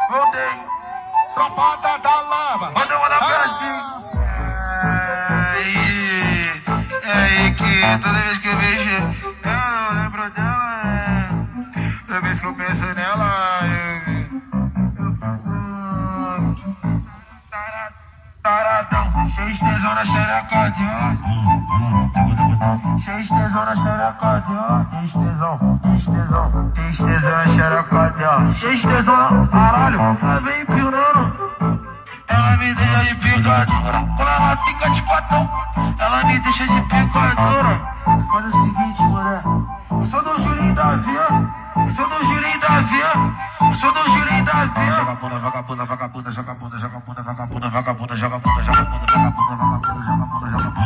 voltei. Tropada da lama. Manda uma na Brasil. É aí que toda vez que eu vejo ela, eu lembro dela. Toda vez que eu penso nela, eu fico taradão, cheio de tesão na xereca de ó. Cheio de tesão na xereca de ó. Tem tesão, tem tesão, tem tesão na xereca de ó. Cheio de tesão, caralho, ela vem empinando. Ela me deixa de picadura. Quando ela fica de patão, ela me deixa de picadura. Faz o seguinte, mulher. Eu sou do Julinho da Via. Eu sou do Julinho da Via. Eu sou do Julinho da Via. Joga bunda, vagabunda, vagabunda, joga bunda, joga bunda, vagabunda, vagabunda, joga bunda, joga bunda, vagabunda, vagabunda, joga bunda, joga bunda.